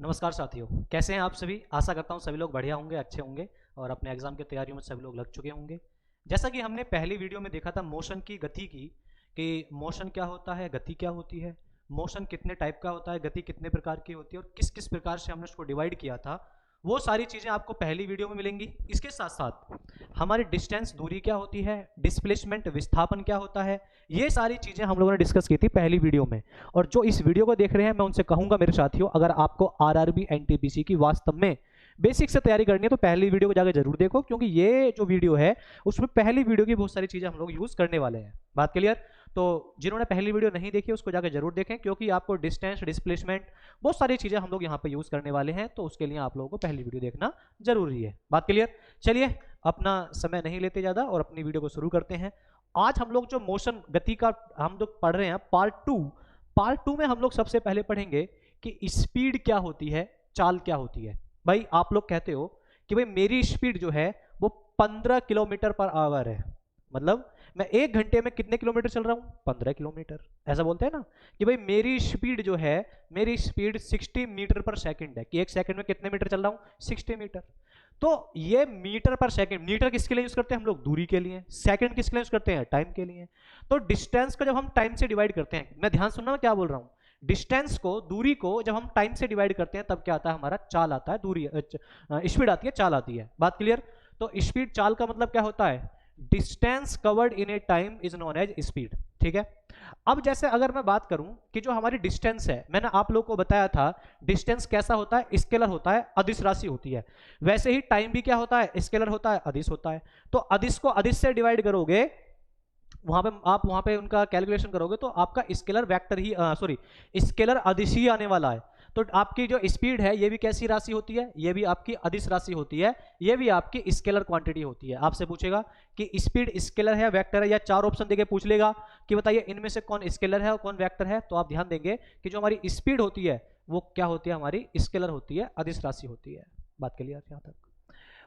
नमस्कार साथियों, कैसे हैं आप सभी। आशा करता हूं सभी लोग बढ़िया होंगे, अच्छे होंगे और अपने एग्जाम की तैयारियों में सभी लोग लग चुके होंगे। जैसा कि हमने पहली वीडियो में देखा था मोशन की गति की, कि मोशन क्या होता है, गति क्या होती है, मोशन कितने टाइप का होता है, गति कितने प्रकार की होती है और किस किस प्रकार से हमने उसको डिवाइड किया था। वो सारी चीज़ें आपको पहली वीडियो में मिलेंगी। इसके साथ साथ हमारी डिस्टेंस दूरी क्या होती है, डिस्प्लेसमेंट विस्थापन क्या होता है, ये सारी चीज़ें हम लोगों ने डिस्कस की थी पहली वीडियो में। और जो इस वीडियो को देख रहे हैं, मैं उनसे कहूंगा मेरे साथियों, अगर आपको आरआरबी एनटीपीसी की वास्तव में बेसिक से तैयारी करनी है तो पहली वीडियो को जाकर जरूर देखो, क्योंकि ये जो वीडियो है उसमें पहली वीडियो की बहुत सारी चीज़ें हम लोग यूज़ करने वाले हैं। बात क्लियर। तो जिन्होंने पहली वीडियो नहीं देखी उसको जाकर जरूर देखें, क्योंकि आपको डिस्टेंस, डिस्प्लेसमेंट, बहुत सारी चीज़ें हम लोग यहाँ पे यूज़ करने वाले हैं, तो उसके लिए आप लोगों को पहली वीडियो देखना जरूरी है। बात क्लियर। चलिए अपना समय नहीं लेते ज़्यादा और अपनी वीडियो को शुरू करते हैं। आज हम लोग जो मोशन गति का हम लोग पढ़ रहे हैं पार्ट 2 में हम लोग सबसे पहले पढ़ेंगे कि स्पीड क्या होती है, चाल क्या होती है। भाई आप लोग कहते हो कि भाई मेरी स्पीड जो है वो 15 किलोमीटर पर आवर है, मतलब मैं 1 घंटे में कितने किलोमीटर चल रहा हूँ, 15 किलोमीटर। ऐसा बोलते हैं ना कि भाई मेरी स्पीड जो है, मेरी स्पीड 60 मीटर पर सेकंड है, कि 1 सेकंड में कितने मीटर चल रहा हूँ, 60 मीटर। तो ये मीटर पर सेकंड, मीटर किसके लिए यूज करते हैं हम लोग, दूरी के लिए। सेकंड किसके लिए यूज करते हैं, टाइम के लिए। तो डिस्टेंस को जब हम टाइम से डिवाइड करते हैं, मैं ध्यान सुनना मैं क्या बोल रहा हूं, डिस्टेंस को, दूरी को जब हम टाइम से डिवाइड करते हैं तब क्या आता है हमारा, चाल आता है, दूरी स्पीड आती है, चाल आती है। बात क्लियर। तो स्पीड, चाल का मतलब क्या होता है, distance covered in a time is known as speed. ठीक है। अब जैसे अगर मैं बात करूं कि जो हमारी डिस्टेंस है, मैंने आप लोगों को बताया था डिस्टेंस कैसा होता है, स्केलर होता है, अदिश राशि होती है। वैसे ही टाइम भी क्या होता है, स्केलर होता है, अदिश होता है। तो अदिश को अदिश से डिवाइड करोगे, वहां पे आप वहां पे उनका कैलकुलेशन करोगे तो आपका स्केलर वेक्टर ही सॉरी स्केलर अदिश ही आने वाला है। तो आपकी जो स्पीड है ये भी कैसी राशि होती है, ये भी आपकी अदिश राशि होती है, ये भी आपकी स्केलर क्वांटिटी होती है। आपसे पूछेगा कि स्पीड स्केलर है, वेक्टर है, या चार ऑप्शन देके पूछ लेगा कि बताइए इनमें से कौन स्केलर है और कौन वेक्टर है, तो आप ध्यान देंगे कि जो हमारी स्पीड होती है वो क्या होती है, हमारी स्केलर होती है, अदिश राशि होती है। बात क्लियर यहां तक।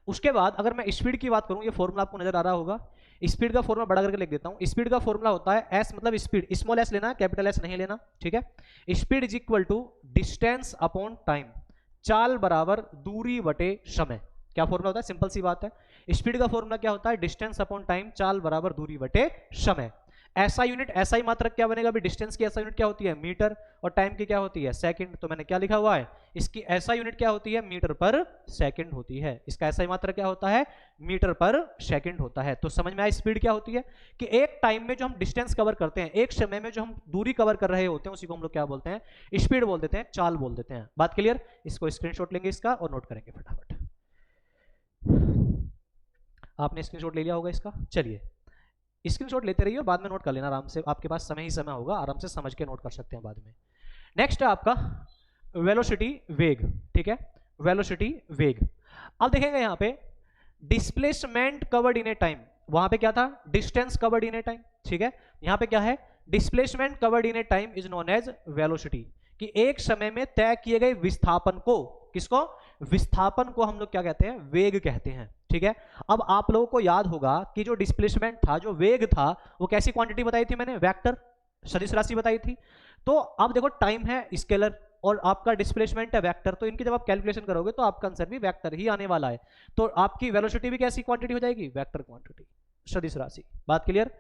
उसके बाद अगर मैं स्पीड की बात करूं, ये फॉर्मूला आपको नजर आ रहा होगा, स्पीड का फॉर्मूला बड़ा करके लिख देता हूं। स्पीड का फॉर्मूला होता है एस मतलब स्पीड, स्मॉल एस लेना है, कैपिटल एस नहीं लेना। ठीक है। Speed is equal to distance upon time, चाल बराबर दूरी बटे समय। क्या फॉर्मूला होता है, सिंपल सी बात है। स्पीड का फॉर्मूला क्या होता है, डिस्टेंस अपॉन टाइम, चाल बराबर दूरी बटे समय। ऐसा यूनिट, ऐसा ही मात्रक क्या बनेगा, भी डिस्टेंस की ऐसा यूनिट क्या होती है, मीटर, और टाइम की क्या होती है, सेकंड। तो मैंने क्या लिखा हुआ है, इसकी ऐसा यूनिट क्या होती है, मीटर पर सेकंड होती है। इसका ऐसा ही मात्रक क्या होता है, मीटर पर सेकंड होता है। तो समझ में आया स्पीड क्या होती है, कि एक टाइम में जो हम डिस्टेंस कवर करते हैं, एक समय में जो हम दूरी कवर कर रहे होते हैं, उसी को हम लोग क्या बोलते हैं, स्पीड बोल देते हैं, चाल बोल देते हैं। बात क्लियर। इसको स्क्रीनशॉट लेंगे इसका और नोट करेंगे फटाफट। आपने स्क्रीनशॉट ले लिया होगा इसका, चलिए स्क्रीनशॉट लेते रहिए, बाद में नोट कर लेना आराम से, आपके पास समय ही समय होगा, आराम से समझ के नोट कर सकते हैं बाद में। नेक्स्ट है आपका वेलोसिटी, वेग। ठीक है, वेलोसिटी वेग। अब देखेंगे यहाँ पे displacement covered in a time, वहां पे क्या था, distance covered in a time. ठीक है, यहाँ पे क्या है, displacement covered in a time is known as velocity, कि एक समय में तय किए गए विस्थापन को, किसको, विस्थापन को हम लोग क्या कहते हैं, वेग कहते हैं। ठीक है। अब आप लोगों को याद होगा कि जो डिस्प्लेसमेंट था, जो वेग था, वो कैसी क्वांटिटी बताई थी मैंने, वेक्टर, सदिश राशि बताई थी। तो अब देखो टाइम है स्केलर और आपका डिस्प्लेसमेंट है वेक्टर, तो इनकी जब आप कैलकुलेशन करोगे तो आपका आंसर भी वेक्टर ही आने वाला है। तो आपकी वेलोसिटी भी कैसी क्वांटिटी हो जाएगी, वेक्टर क्वांटिटी, सदिश राशि। बात clear.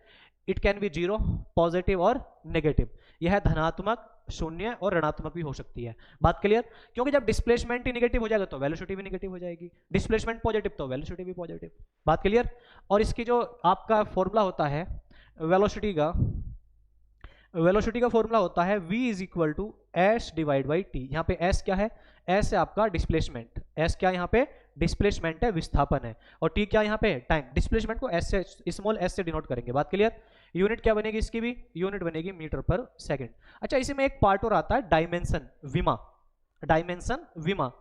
It can be zero, positive और नेगेटिव, यह धनात्मक, शून्य और ऋणात्मक भी हो सकती है। बात क्लियर। क्योंकि जब डिस्प्लेसमेंट ही नेगेटिव हो जाएगा तो वेलोसिटी भी नेगेटिव हो जाएगी, डिस्प्लेसमेंट पॉजिटिव तो वेलोसिटी भी पॉजिटिव। बात क्लियर। और इसकी जो आपका फॉर्मूला होता है वेलोसिटी का, वेलोसिटी का फॉर्मूला होता है v is equal to S divide by T. यहाँ पे s क्या है, s है आपका डिस्प्लेसमेंट, s क्या यहाँ पे डिस्प्लेसमेंट है, विस्थापन है, और t क्या यहाँ पे टाइम। डिस्प्लेसमेंट को s से, स्मॉल s से डिनोट करेंगे। बात क्लियर। यूनिट क्या बनेगी इसकी भी, यूनिट बनेगी मीटर पर सेकंड। अच्छा, इसी में एक पार्ट और आता है डायमेंशन, विमा, डायमेंशन विमा।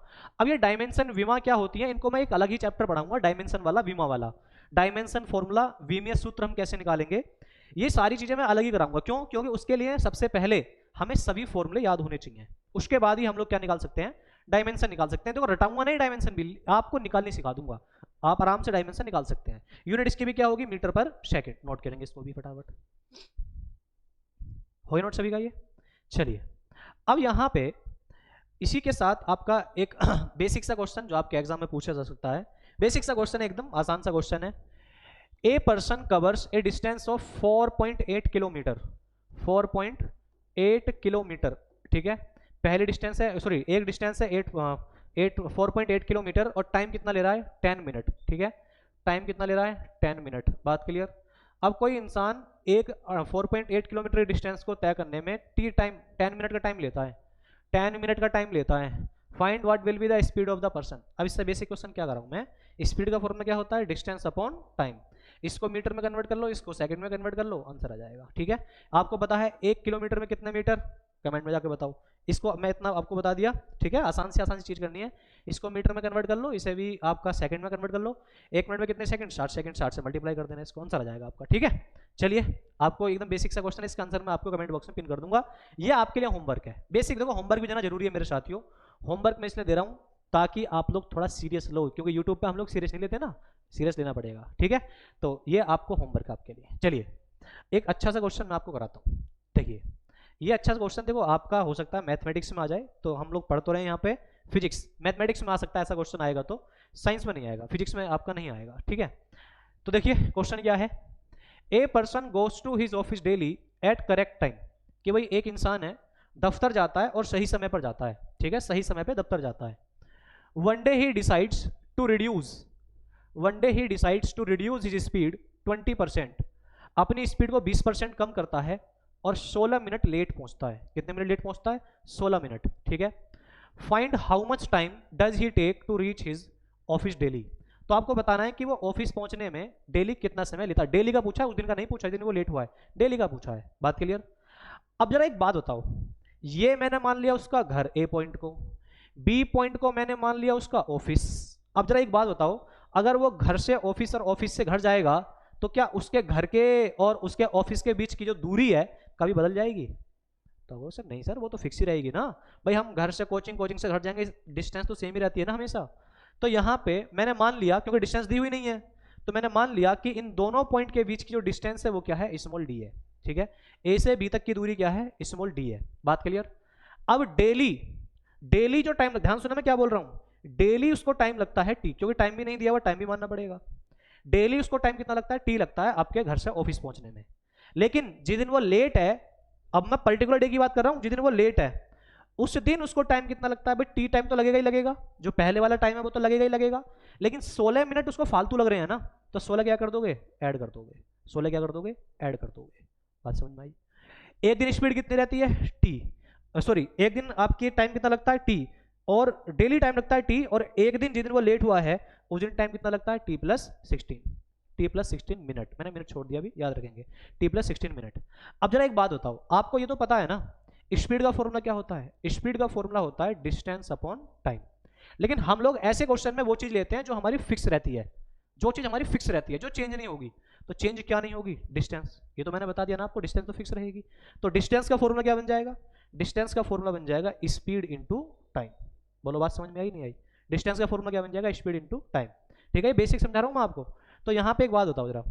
अब ये डायमेंशन विमा क्या होती है, इनको मैं एक अलग ही चैप्टर पढ़ाऊंगा, डायमेंशन वाला, विमा वाला। डायमेंशन फॉर्मूला, विमीय सूत्र हम कैसे निकालेंगे, ये सारी चीजें मैं अलग ही कराऊंगा। क्यों, क्योंकि उसके लिए सबसे पहले हमें सभी फॉर्मूले याद होने चाहिए, उसके बाद ही हम लोग क्या निकाल सकते हैं, डायमेंशन निकाल सकते हैं। देखो रटाऊंगा नहीं डायमेंशन भी, आपको निकालनी सिखा दूंगा, आप आराम से डायमेंशन निकाल सकते हैं। यूनिट इसकी भी क्या होगी, मीटर पर सेकंड। नोट करेंगे इसको भी फटाफट, हो नोट सभी का ये। चलिए अब यहां पे इसी के साथ आपका एक बेसिक सा क्वेश्चन जो आपके एग्जाम में पूछा जा सकता है, बेसिक सा क्वेश्चन है, एकदम आसान सा क्वेश्चन है। A person covers A distance of 4.8 kilometre, 4.8 kilometre, ठीक है। पहली डिस्टेंस है, सॉरी एक डिस्टेंस है 4.8 किलोमीटर और टाइम कितना ले रहा है 10 मिनट, ठीक है। टाइम कितना ले रहा है 10 मिनट, बात क्लियर। अब कोई इंसान एक 4.8 किलोमीटर डिस्टेंस को तय करने में टी टाइम 10 मिनट का टाइम लेता है, 10 मिनट का टाइम लेता है। Find what will be the speed of the person. अब इससे बेसिक क्वेश्चन क्या कर रहा हूं मैं, स्पीड का फॉर्मूला क्या होता है, डिस्टेंस अपॉन टाइम। इसको मीटर में कन्वर्ट कर लो, इसको सेकंड में कन्वर्ट कर लो, आंसर आ जाएगा, ठीक है। आपको पता है 1 किलोमीटर में कितने मीटर, कमेंट में जाके बताओ। इसको मैं इतना आपको बता दिया, ठीक है। आसान सी चीज करनी है, इसको मीटर में कन्वर्ट कर लो, इसे भी आपका सेकंड में कन्वर्ट कर लो। 1 मिनट में कितने सेकंड, 60 सेकंड, 60 से मल्टीप्लाई कर देना, इसको आंसर आ जाएगा आपका, ठीक है। चलिए, आपको एकदम बेसिक सा क्वेश्चन है, इसका आंसर मैं आपको कमेंट बॉक्स में पिन कर दूंगा। ये आपके लिए होमवर्क है, बेसिक। देखो होमवर्क भी जाना जरूरी है मेरे साथियों, होमवर्क मैं इसलिए दे रहा हूँ ताकि आप लोग थोड़ा सीरियस लो, क्योंकि यूट्यूब पे हम लोग सीरियस नहीं लेते ना, सीरियस लेना पड़ेगा, ठीक है। तो ये आपको होमवर्क आपके लिए। चलिए, एक अच्छा सा क्वेश्चन मैं आपको कराता हूँ। देखिए, ये अच्छा सा क्वेश्चन देखो आपका हो सकता है मैथमेटिक्स में आ जाए, तो हम लोग पढ़ तो रहे हैं यहाँ पे फिजिक्स, मैथमेटिक्स में आ सकता है ऐसा क्वेश्चन आएगा, तो साइंस में नहीं आएगा, फिजिक्स में आपका नहीं आएगा, ठीक है। तो देखिए क्वेश्चन क्या है, a person goes to his office daily at correct time. कि भाई एक इंसान है, दफ्तर जाता है और सही समय पर जाता है, ठीक है, सही समय पर दफ्तर जाता है। One day he decides to reduce his speed 20%, अपनी स्पीड को 20% कम करता है और 16 मिनट लेट पहुंचता है। कितने मिनट लेट पहुंचता है, 16 मिनट, ठीक है। Find how much time does he take to reach his office daily. तो आपको बताना है कि वो ऑफिस पहुंचने में डेली कितना समय लेता है। डेली का पूछा है, उस दिन का नहीं पूछा, जिस दिन वो लेट हुआ है, डेली का पूछा है, बात क्लियर। अब जरा एक बात बताओ, ये मैंने मान लिया उसका घर ए पॉइंट को, बी पॉइंट को मैंने मान लिया उसका ऑफिस। अब जरा एक बात बताओ, अगर वो घर से ऑफिस और ऑफिस से घर जाएगा तो क्या उसके घर के और उसके ऑफिस के बीच की जो दूरी है कभी बदल जाएगी? तो वो सर नहीं सर, वो तो फिक्स ही रहेगी ना भाई। हम घर से कोचिंग, कोचिंग से घर जाएंगे, डिस्टेंस तो सेम ही रहती है ना हमेशा। तो यहाँ पे मैंने मान लिया, क्योंकि डिस्टेंस दी हुई नहीं है, तो मैंने मान लिया कि इन दोनों पॉइंट के बीच की जो डिस्टेंस है वो क्या है, स्मॉल डी है, ठीक है। ए से बी तक की दूरी क्या है, स्मॉल डी है, बात क्लियर। अब डेली जो टाइम, ध्यान सुना मैं क्या बोल रहा हूं, डेली उसको टाइम लगता है टी, क्योंकि टाइम भी नहीं दिया हुआ, टाइम भी मानना पड़ेगा। डेली उसको टाइम कितना लगता है, टी लगता है आपके घर से ऑफिस पहुंचने में। लेकिन जिस दिन वो लेट है, अब मैं पर्टिकुलर डे की बात कर रहा हूं, जिस दिन वो लेट है उस दिन उसको टाइम कितना लगता है, भाई टी टाइम तो लगेगा ही लगेगा, जो पहले वाला टाइम है वो तो लगेगा ही लगेगा। लेकिन 16 मिनट उसको फालतू लग रहे हैं ना, तो 16 क्या कर दोगे, ऐड कर दोगे, 16 क्या कर दोगे, ऐड कर दोगे, बात समझ में आई। एक दिन स्पीड कितनी रहती है, टी, सॉरी एक दिन आपकी टाइम कितना लगता है, टी, और डेली टाइम लगता है टी, और एक दिन जिस दिन वो लेट हुआ है उस दिन टाइम कितना लगता है, टी प्लस 16 मिनट। मैंने मिनट छोड़ दिया, अभी याद रखेंगे, टी प्लस 16 मिनट। अब जरा एक बात बताओ, आपको ये तो पता है ना स्पीड का फॉर्मूला क्या होता है, स्पीड का फॉर्मूला होता है डिस्टेंस अपॉन टाइम। लेकिन हम लोग ऐसे क्वेश्चन में वो चीज लेते हैं जो हमारी फिक्स रहती है, जो चीज हमारी फिक्स रहती है, जो चेंज नहीं होगी। तो चेंज क्या नहीं होगी, डिस्टेंस। ये तो मैंने बता दिया ना आपको, डिस्टेंस तो फिक्स रहेगी। तो डिस्टेंस का फॉर्मूला क्या बन जाएगा, डिस्टेंस का फॉर्मूला बन जाएगा स्पीड इंटू टाइम। बोलो बात समझ में आई नहीं आई? डिस्टेंस का फॉर्मूला क्या बन जाएगा, स्पीड इंटू टाइम, ठीक है। बेसिक समझा रहा हूँ मैं आपको। तो यहाँ पे एक बात बताओ जरा,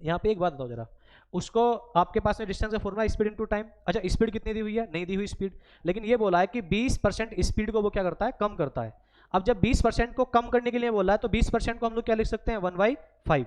यहाँ पे एक बात बताओ जरा, उसको आपके पास में डिस्टेंस का फॉर्मूला स्पीड इनटू टाइम। अच्छा स्पीड कितनी दी हुई है, नहीं दी हुई स्पीड, लेकिन ये बोला है कि 20% स्पीड को वो क्या करता है, कम करता है। अब जब 20% को कम करने के लिए बोला है तो 20% को हम लोग क्या लिख सकते हैं, 1/5।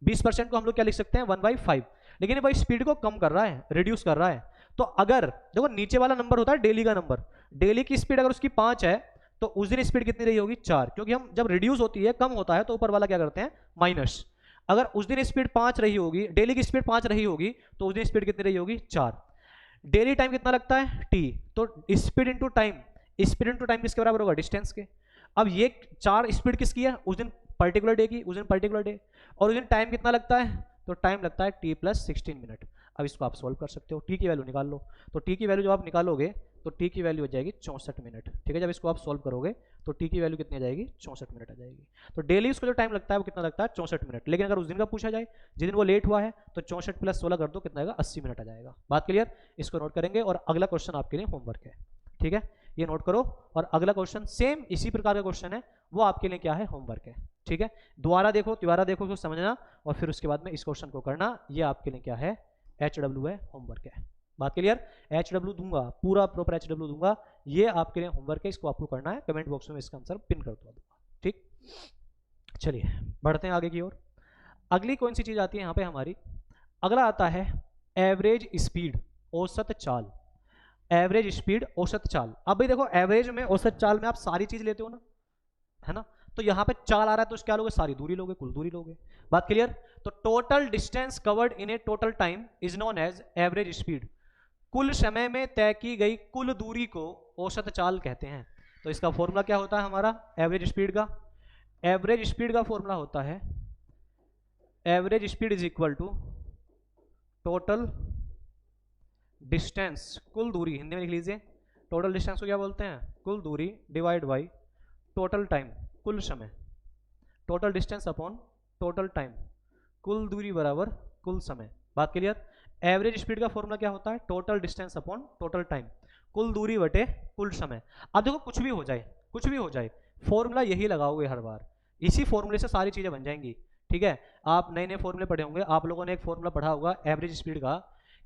20% को हम लोग क्या लिख सकते हैं, 1/5। लेकिन भाई स्पीड को कम कर रहा है, रिड्यूस कर रहा है। तो अगर देखो नीचे वाला नंबर होता है डेली का नंबर, डेली की स्पीड अगर उसकी 5 है तो उस दिन स्पीड कितनी रही होगी, 4, क्योंकि हम जब रिड्यूस होती है, कम होता है, तो ऊपर वाला क्या करते हैं, माइनस। अगर उस दिन स्पीड 5 रही होगी, डेली की स्पीड 5 रही होगी, तो उस दिन स्पीड कितनी रही होगी, 4। डेली टाइम कितना लगता है, टी, तो speed into time, speed into time किसके बराबर होगा, डिस्टेंस के। अब ये 4 स्पीड किसकी है, उस दिन पर्टिकुलर डे की, उस दिन पर्टिकुलर डे, और उस दिन टाइम कितना लगता है, तो टाइम लगता है टी प्लस 16 मिनट। अब इसको आप सोल्व कर सकते हो, टी की वैल्यू निकाल लो। तो टी की वैल्यू जब आप निकालोगे तो टी की वैल्यू हो जाएगी 64 मिनट, ठीक है। जब इसको आप सोल्व करोगे तो टी की वैल्यू कितनी आ जाएगी, 64 मिनट आ जाएगी। तो डेली उसको जो टाइम लगता है वो कितना लगता है, 64 मिनट। लेकिन अगर उस दिन का पूछा जाए, जिस दिन वो लेट हुआ है, तो 64 प्लस 16 कर दो, कितना आएगा, 80 मिनट आ जाएगा। बात क्लियर? इसको नोट करेंगे और अगला क्वेश्चन आपके लिए होमवर्क है, ठीक है, ये नोट करो। और अगला क्वेश्चन सेम इसी प्रकार का क्वेश्चन है, वो आपके लिए क्या है, होमवर्क है, ठीक है। दोबारा देखो उसको समझना, और फिर उसके बाद में इस क्वेश्चन को करना। ये आपके लिए क्या है, HW है, होमवर्क है। बात क्लियर? HW दूंगा, पूरा प्रॉपर HW दूंगा, ये आपके लिए होमवर्क है, इसको आपको करना है, कमेंट बॉक्स में इसका आंसर पिन कर दूंगा, ठीक। चलिए बढ़ते हैं आगे की ओर। अगली कौन सी चीज आती है यहाँ पे हमारी, अगला आता है एवरेज स्पीड, औसत चाल। एवरेज स्पीड औसत चाल। अब भाई देखो एवरेज में औसत चाल में आप सारी चीज लेते हो ना, है ना, तो यहाँ पे चाल आ रहा है तो क्या लोगे, सारी दूरी लोगे, कुल दूरी लोगे। बात क्लियर? तो total distance covered in a total time is known as average speed. कुल समय में तय की गई कुल दूरी को औसत चाल कहते हैं। तो इसका फॉर्मूला क्या होता है हमारा एवरेज स्पीड का? एवरेज स्पीड का फॉर्मूला होता है average speed is equal to total distance, कुल दूरी, हिंदी में लिख लीजिए, टोटल डिस्टेंस को क्या बोलते हैं, कुल दूरी, डिवाइड बाई टोटल टाइम, कुल समय। Total distance upon total time, कुल दूरी बराबर कुल समय। बात क्लियर? एवरेज स्पीड का फॉर्मूला क्या होता है, total distance upon total time, कुल दूरी बटे कुल समय। अब देखो कुछ भी हो जाए, कुछ भी हो जाए, फॉर्मूला यही लगाओगे हर बार, इसी फॉर्मूले से सारी चीजें बन जाएंगी, ठीक है। आप नए नए फॉर्मूले पढ़े होंगे, आप लोगों ने एक फॉर्मूला पढ़ा होगा एवरेज स्पीड का,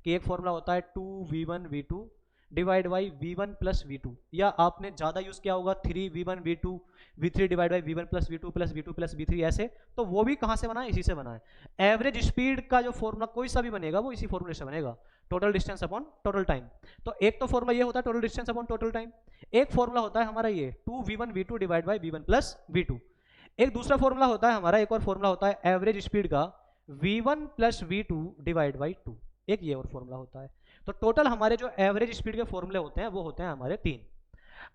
कि एक फॉर्मूला होता है 2v1v2 divide by v1 plus v2, या आपने ज्यादा यूज किया होगा 3v1 v2 v3 divide by v1 plus v2 plus v2 plus v3, ऐसे। तो वो भी कहां से बना है, इसी से बना है। एवरेज स्पीड का जो फॉर्मूला कोई सा भी बनेगा वो इसी फॉर्मूले से बनेगा, total distance upon total time. तो एक तो फॉर्मूला ये होता है total distance upon total time, एक फॉर्मूला होता है हमारा ये 2v1 v2 divide by v1 plus v2, एक दूसरा फॉर्मूला होता है हमारा, एक और फॉर्मूला होता है एवरेज स्पीड का v1 plus v2 divide by 2, एक ये और फॉर्मूला होता है। तो टोटल हमारे जो एवरेज स्पीड के फॉर्मूले होते हैं वो होते हैं हमारे 3।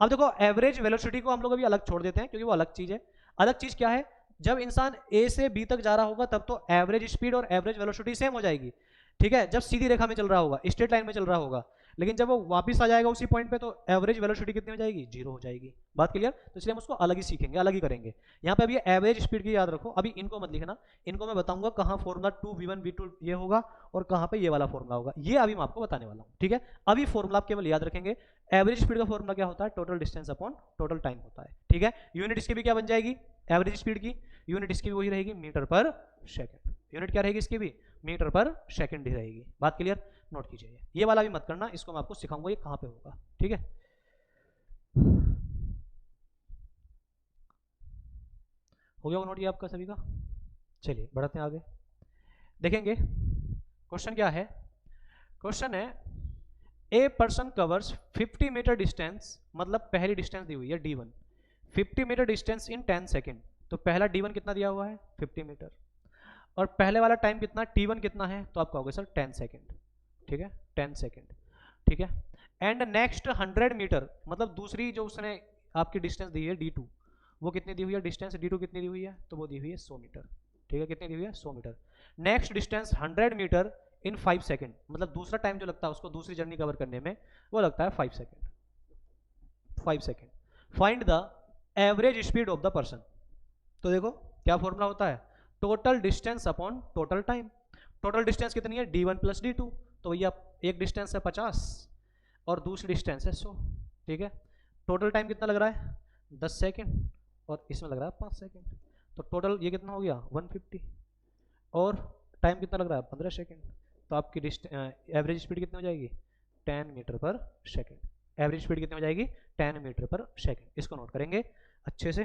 अब देखो एवरेज वेलोसिटी को हम लोग अभी अलग छोड़ देते हैं क्योंकि वो अलग चीज है। अलग चीज क्या है, जब इंसान ए से बी तक जा रहा होगा तब तो एवरेज स्पीड और एवरेज वेलोसिटी सेम हो जाएगी, ठीक है, जब सीधी रेखा में चल रहा होगा, स्ट्रेट लाइन में चल रहा होगा। लेकिन जब वो वापस आ जाएगा उसी पॉइंट पे तो एवरेज वेलोसिटी कितनी हो जाएगी, 0 हो जाएगी। बात क्लियर? तो इसलिए हम उसको अलग ही सीखेंगे, अलग ही करेंगे। यहाँ पे अभी एवरेज स्पीड की याद रखो, अभी इनको मत लिखना, इनको मैं बताऊंगा कहाँ फॉर्मूला 2v1v2 ये होगा और कहाँ पे ये वाला फॉर्मूला होगा, ये अभी मैं आपको बताने वाला हूँ, ठीक है। अभी फॉर्मूला आप केवल याद रखेंगे, एवरेज स्पीड का फॉर्मूला क्या होता है, total distance upon total time होता है, ठीक है। यूनिट इसकी भी क्या बन जाएगी, एवरेज स्पीड की यूनिट इसकी भी वही रहेगी, मीटर पर सेकंड। यूनिट क्या रहेगी इसकी भी, मीटर पर सेकंड ही रहेगी। बात क्लियर? नोट कीजिए, ये वाला भी मत करना, इसको मैं आपको सिखाऊंगा ये कहां पे होगा, ठीक है। हो गया वो नोट ये आपका सभी का। चलिए बढ़ते हैं आगे, देखेंगे क्वेश्चन क्या है। क्वेश्चन है a person covers 50 metre distance, मतलब पहली डिस्टेंस दी हुई है d1, 50 metre distance in 10 second. तो पहला d1 कितना दिया हुआ है, 50 मीटर, और पहले वाला टाइम कितना t1 कितना है, तो आप कहोगे सर 10 सेकेंड, ठीक है, 10 सेकेंड, ठीक है। एंड नेक्स्ट 100 मीटर, मतलब दूसरी जो उसने आपकी डिस्टेंस दी है d2, वो कितनी दी हुई है डिस्टेंस d2 कितनी दी हुई है, तो वो दी हुई है 100 मीटर, ठीक है, कितनी दी हुई है 100 मीटर। नेक्स्ट डिस्टेंस 100 मीटर इन 5 सेकेंड, मतलब दूसरा टाइम जो लगता है उसको दूसरी जर्नी कवर करने में वो लगता है 5 second, 5 second. Find the average speed of the person. तो देखो क्या फॉर्मूला होता है, total distance upon total time. Total distance कितनी है, d1 प्लस d2, तो भैया एक डिस्टेंस है 50 और दूसरी डिस्टेंस है 100, ठीक है। टोटल टाइम कितना लग रहा है 10 सेकेंड और इसमें लग रहा है 5 सेकेंड, तो टोटल ये कितना हो गया 150, और टाइम कितना लग रहा है 15 सेकेंड। तो आपकी एवरेज स्पीड कितनी हो जाएगी 10 मीटर पर सेकेंड। एवरेज स्पीड कितनी हो जाएगी 10 मीटर पर सेकेंड। इसको नोट करेंगे अच्छे से।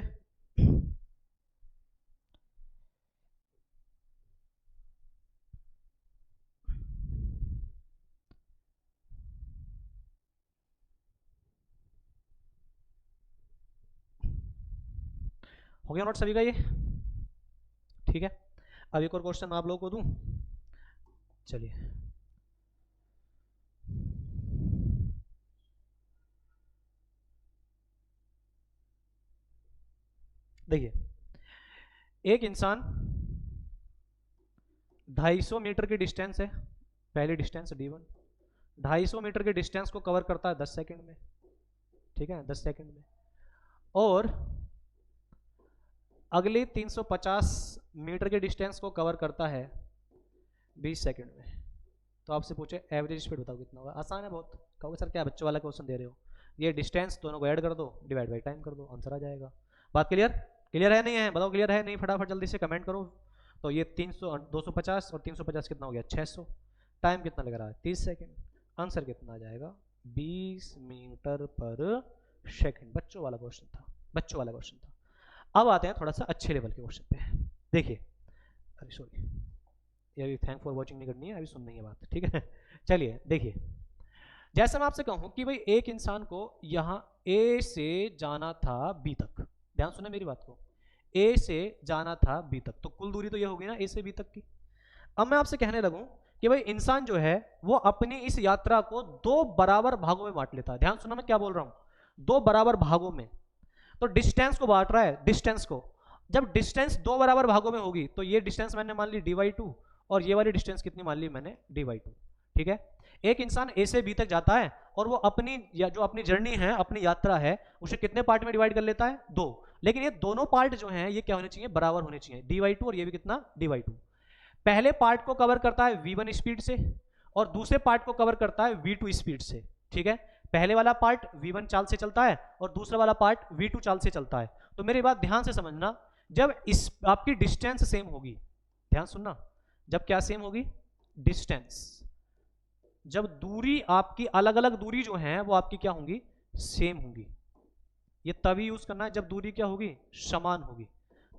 हो गया नोट सभी का ये, ठीक है। अब एक और क्वेश्चन आप लोगों को दूं, चलिए देखिए, एक इंसान 250 मीटर की डिस्टेंस है, पहली डिस्टेंस d1, 250 मीटर के डिस्टेंस को कवर करता है 10 सेकंड में, ठीक है, 10 सेकंड में, और अगली 350 मीटर के डिस्टेंस को कवर करता है 20 सेकंड में। तो आपसे पूछे एवरेज स्पीड बताओ कितना होगा। आसान है बहुत, कहोगे सर क्या बच्चों वाला क्वेश्चन दे रहे हो, ये डिस्टेंस दोनों को ऐड कर दो, डिवाइड बाई टाइम कर दो, आंसर आ जाएगा। बात क्लियर? क्लियर है नहीं है, बताओ क्लियर है नहीं, फटाफट जल्दी से कमेंट करो। तो ये 300 250 और 350 कितना हो गया 600, टाइम कितना लग रहा है 30 सेकंड। आंसर कितना आ जाएगा 20 मीटर पर सेकंड। बच्चों वाला क्वेश्चन था, बच्चों वाला क्वेश्चन था। अब आते हैं थोड़ा सा अच्छे लेवल के क्वेश्चन पे। देखिए, अरे सॉरी, ये अभी थैंक फॉर वॉचिंग नहीं करनी है, अभी सुननी है बात, ठीक है। चलिए देखिए, जैसे मैं आपसे कहूं कि भाई एक इंसान को यहाँ ए से जाना था बी तक, ध्यान सुना मेरी बात को, ए से जाना था बी तक, तो कुल दूरी तो ये होगी ना ए से बी तक की। अब मैं आपसे कहने लगूं कि भाई इंसान जो है वो अपनी इस यात्रा को दो बराबर भागों में बांट लेता है। ध्यान सुना मैं क्या बोल रहा हूं, दो बराबर भागों में। तो डिस्टेंस को बांट रहा है, डिस्टेंस को। जब डिस्टेंस दो बराबर भागों में होगी तो ये डिस्टेंस मैंने मान ली dy2 और ये वाली डिस्टेंस कितनी मान ली मैंने dy2, ठीक है। एक इंसान ए से बी तक जाता है और वो अपनी जो अपनी जर्नी है, अपनी यात्रा है, उसे कितने पार्ट में डिवाइड कर लेता है, दो। लेकिन ये दोनों पार्ट जो हैं ये क्या होने चाहिए, बराबर होने चाहिए, dy2 और ये भी कितना dy2। पहले पार्ट को कवर करता है v1 स्पीड से और दूसरे पार्ट को कवर करता है v2 स्पीड से, ठीक है। पहले वाला पार्ट v1 चाल से चलता है और दूसरा वाला पार्ट v2 चाल से चलता है। तो मेरी बात ध्यान से समझना, जब इस आपकी डिस्टेंस सेम होगी, ध्यान सुनना, जब क्या सेम होगी, डिस्टेंस, जब दूरी आपकी अलग अलग दूरी जो है वो आपकी क्या होंगी, सेम होंगी। ये तभी यूज करना है जब दूरी क्या होगी, समान होगी।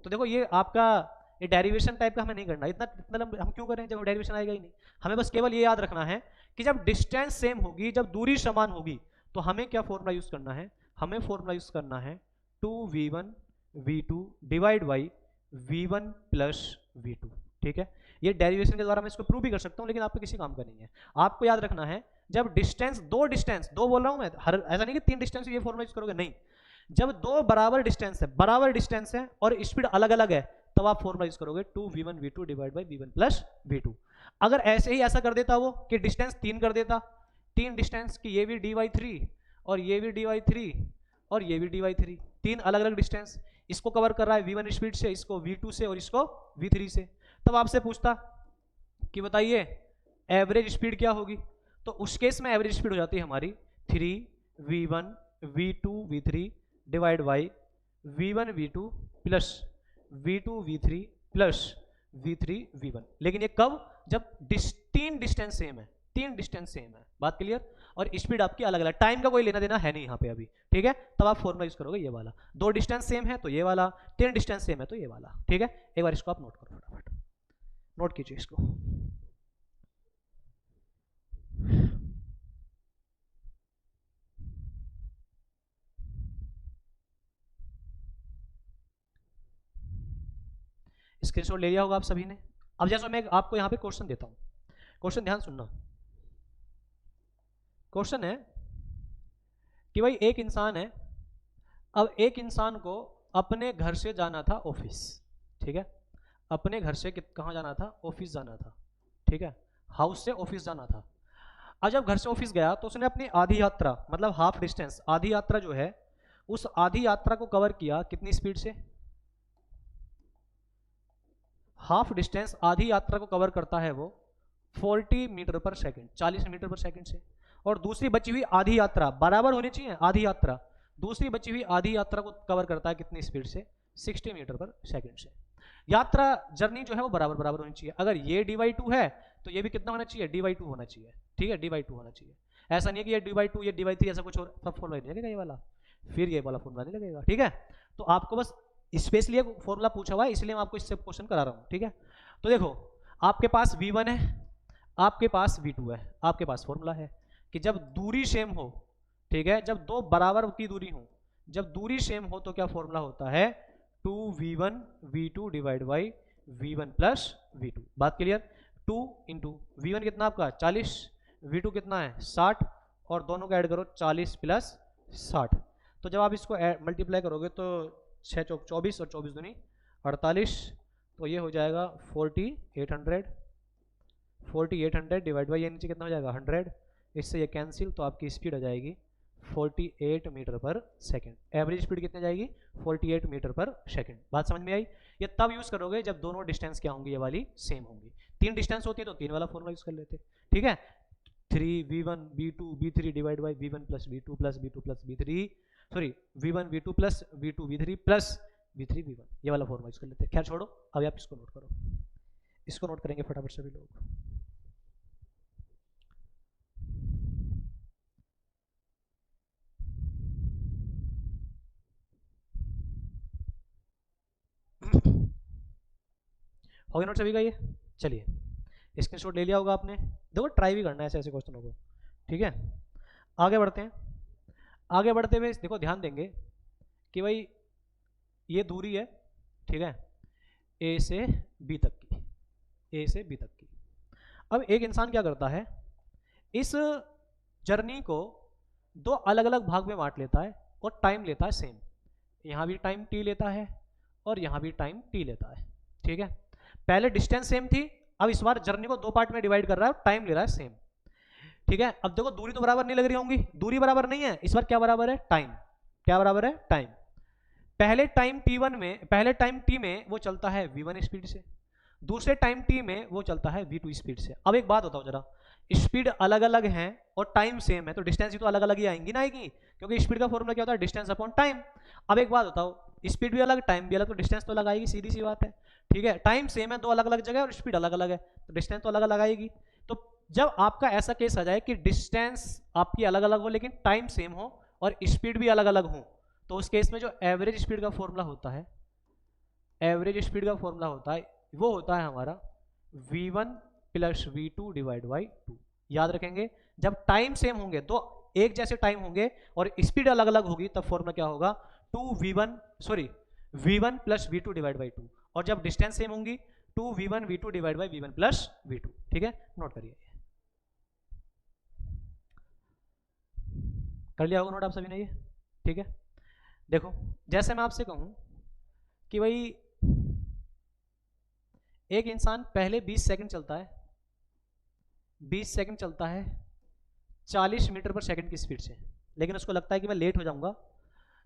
तो देखो ये आपका ये डेरिवेशन टाइप का हमें नहीं करना, इतना इतना हम क्यों करें जब डेरिवेशन आएगा ही नहीं। हमें बस केवल ये याद रखना है कि जब डिस्टेंस सेम होगी, जब दूरी समान होगी, तो हमें क्या फॉर्मूला यूज करना है, हमें फॉर्मूला यूज करना है 2v1 v2 divide by v1 plus v2, ठीक है। ये डेरिवेशन के द्वारा मैं इसको प्रूव भी कर सकता हूं, लेकिन आपको किसी काम का नहीं है। आपको याद रखना है जब डिस्टेंस दो बोल रहा हूं मैं, हर ऐसा नहीं कि तीन डिस्टेंस ये फॉर्मूला यूज करोगे, नहीं। जब दो बराबर डिस्टेंस है और स्पीड अलग अलग है, तब आप फॉर्मूला यूज करोगे 2v1 v2 divide by v1 plus v2। अगर ऐसे ही ऐसा कर देता वो कि डिस्टेंस तीन कर देता, तीन डिस्टेंस की ये भी dy3 और ये भी dy3 और ये भी dy3, तीन अलग अलग डिस्टेंस, इसको कवर कर रहा है v1 स्पीड से, इसको v2 से और इसको v3 से। तब आपसे पूछता कि बताइए एवरेज स्पीड क्या होगी, तो उस केस में एवरेज स्पीड हो जाती है हमारी 3v1 v2 v3 divide by v1 v2 plus v2 v3 plus v3 v1। लेकिन ये कब, जब तीन डिस्टेंस सेम है, तीन डिस्टेंस सेम है, बात क्लियर। और स्पीड आपकी अलग अलग, टाइम का कोई लेना देना है नहीं यहाँ पे अभी, ठीक है। तब आप फॉर्मूला यूज करोगे ये वाला, दो डिस्टेंस सेम है तो ये वाला, तीन डिस्टेंस सेम है तो ये वाला, ठीक है। एक बार इसको आप नोट करो, फटाफट नोट कीजिए इसको। स्क्रीनशॉट ले लिया होगा आप सभी ने। अब जैसा मैं आपको यहाँ पे क्वेश्चन देता हूँ, क्वेश्चन ध्यान सुनना। क्वेश्चन है कि भाई एक इंसान है, अब एक इंसान को अपने घर से जाना था ऑफिस, ठीक है। अपने घर से कहाँ जाना था, ऑफिस जाना था, ठीक है। हाउस से ऑफिस जाना था। अब जब घर से ऑफिस गया तो उसने अपनी आधी यात्रा, मतलब हाफ डिस्टेंस, आधी यात्रा जो है, उस आधी यात्रा को कवर किया कितनी स्पीड से, हाफ डिस्टेंस आधी यात्रा को कवर करता है वो 40 मीटर पर सेकंड, 40 मीटर पर सेकंड से। और दूसरी बची हुई आधी यात्रा, बराबर होनी चाहिए आधी यात्रा, दूसरी बची हुई आधी यात्रा को कवर करता है कितनी स्पीड से, 60 मीटर पर सेकंड से। यात्रा जर्नी जो है वो बराबर बराबर होनी चाहिए। अगर ये dy2 है तो ये भी कितना होना चाहिए, dy2 होना चाहिए, ठीक है, dy2 होना चाहिए। ऐसा नहीं है कि ये dy2 ये dy3 ऐसा कुछ और, सब फॉर्मूला नहीं लगेगा ये वाला, फिर ये वाला फॉर्मूला नहीं लगेगा, ठीक है। तो आपको बस स्पेशली फॉर्मूला पूछा हुआ है इसलिए मैं आपको इससे क्वेश्चन करा रहा हूँ, ठीक है। तो देखो आपके पास v1 है, आपके पास v2 है, आपके पास फॉर्मूला है कि जब दूरी सेम हो, ठीक है, जब दो बराबर की दूरी हो, जब दूरी सेम हो तो क्या फॉर्मूला होता है 2v1 v2 divide by v1 plus v2। बात क्लियर। 2 इंटू v1 कितना आपका 40, v2 कितना है 60, और दोनों को ऐड करो 40 प्लस 60। तो जब आप इसको मल्टीप्लाई करोगे तो 6 चौक 24 और 24 दूनी 48, तो ये हो जाएगा 4800 डिवाइड बाई ये नीचे कितना हो जाएगा 100, इससे ये कैंसिल, तो आपकी स्पीड आ जाएगी 48 मीटर पर सेकंड। एवरेज स्पीड कितनी जाएगी 48 मीटर पर सेकंड। बात समझ में आई। ये तब यूज करोगे जब दोनों डिस्टेंस क्या होंगी, ये वाली सेम होंगी। तीन डिस्टेंस होती है तो तीन वाला फॉर्मूला यूज कर लेते, ठीक है। 3v1 v2 v3 divide by v1 plus v2 plus v2 plus v3, sorry v1 v2 plus v2 v3 plus v3 v1, ये वाला फॉर्मूला यूज कर लेते हैं। खैर छोड़ो, अभी आप इसको नोट करो, इसको नोट करेंगे फटाफट सभी लोग। हो गया नोट सभी का ये? चलिए स्क्रीनशॉट ले लिया होगा आपने, देखो ट्राई भी करना है ऐसे ऐसे क्वेश्चनों को, ठीक है। आगे बढ़ते हैं। आगे बढ़ते हुए देखो ध्यान देंगे कि भाई ये दूरी है, ठीक है, ए से बी तक की, ए से बी तक की। अब एक इंसान क्या करता है, इस जर्नी को दो अलग अलग भाग में बांट लेता है और टाइम लेता है सेम। यहाँ भी टाइम टी लेता है और यहाँ भी टाइम टी लेता है, ठीक है। पहले डिस्टेंस सेम थी, अब इस बार जर्नी को दो पार्ट में डिवाइड कर रहा है और टाइम ले रहा है सेम, ठीक है। अब देखो दूरी तो बराबर नहीं लग रही होंगी, दूरी बराबर नहीं है, इस बार क्या बराबर है, टाइम। क्या बराबर है, टाइम। पहले टाइम t1 में, पहले टाइम t में वो चलता है v1 स्पीड से, दूसरे टाइम t में वो चलता है v2 स्पीड से। अब एक बात बताओ जरा, स्पीड अलग अलग है और टाइम सेम है तो डिस्टेंस भी तो अलग अलग ही आएंगी ना, आएगी, क्योंकि स्पीड का फॉर्मूला क्या होता है, डिस्टेंस अपॉन टाइम। अब एक बात बताओ, स्पीड भी अलग टाइम भी अलग तो डिस्टेंस तो अलग आएगी, सीधी सी बात है, ठीक है। टाइम सेम है दो अलग अलग जगह और स्पीड अलग अलग है तो डिस्टेंस तो अलग अलग आएगी। तो जब आपका ऐसा केस आ जाए कि डिस्टेंस आपकी अलग अलग हो लेकिन टाइम सेम हो और स्पीड भी अलग अलग हो, तो उस केस में जो एवरेज स्पीड का फॉर्मूला होता है, एवरेज स्पीड का फॉर्मूला होता है वो होता है हमारा v1 plus v2 divide by 2। याद रखेंगे, जब टाइम सेम होंगे तो एक जैसे टाइम होंगे और स्पीड अलग अलग होगी तब फॉर्मूला क्या होगा, v1 plus v2 divide by 2। और जब डिस्टेंस सेम होंगी 2v1 v2 divide by v1 plus v2, ठीक है। नोट करिए, कर लिया होगा नोट आप सभी ने ये, ठीक है। देखो जैसे मैं आपसे कहूं कि भाई एक इंसान पहले 20 सेकंड चलता है, 20 सेकंड चलता है 40 मीटर पर सेकंड की स्पीड से, लेकिन उसको लगता है कि मैं लेट हो जाऊंगा,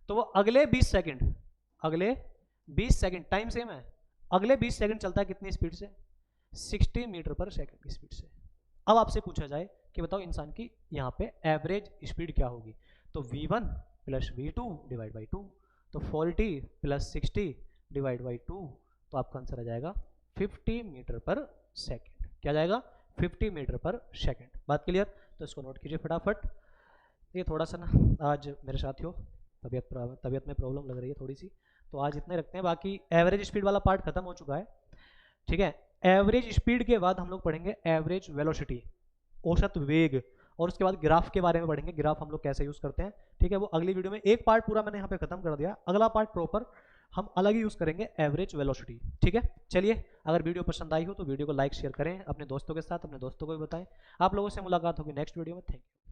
तो वो अगले 20 सेकंड, अगले 20 सेकंड टाइम सेम है, अगले 20 सेकंड चलता है कितनी स्पीड से, 60 मीटर पर सेकंड की स्पीड से। अब आपसे पूछा जाए कि बताओ इंसान की यहाँ पे एवरेज स्पीड क्या होगी, तो v1 plus v2 divide by 2, तो 40 प्लस 60 डिवाइड बाई 2, तो आपका आंसर आ जाएगा 50 मीटर पर सेकंड। क्या जाएगा, 50 मीटर पर सेकंड। बात क्लियर? तो इसको नोट कीजिए फटाफट। ये थोड़ा सा ना आज मेरे साथियों तबीयत में प्रॉब्लम लग रही है थोड़ी सी, तो आज इतने रखते हैं, बाकी एवरेज स्पीड वाला पार्ट खत्म हो चुका है, ठीक है। एवरेज स्पीड के बाद हम लोग पढ़ेंगे एवरेज वेलोसिटी, औसत वेग, और उसके बाद ग्राफ के बारे में पढ़ेंगे, ग्राफ हम लोग कैसे यूज करते हैं, ठीक है। वो अगली वीडियो में, एक पार्ट पूरा मैंने यहाँ पे खत्म कर दिया, अगला पार्ट प्रॉपर हम अलग ही यूज करेंगे एवरेज वेलोसिटी, ठीक है। चलिए, अगर वीडियो पसंद आई हो तो वीडियो को लाइक शेयर करें अपने दोस्तों के साथ, अपने दोस्तों को भी बताएं। आप लोगों से मुलाकात होगी नेक्स्ट वीडियो में। Thank you.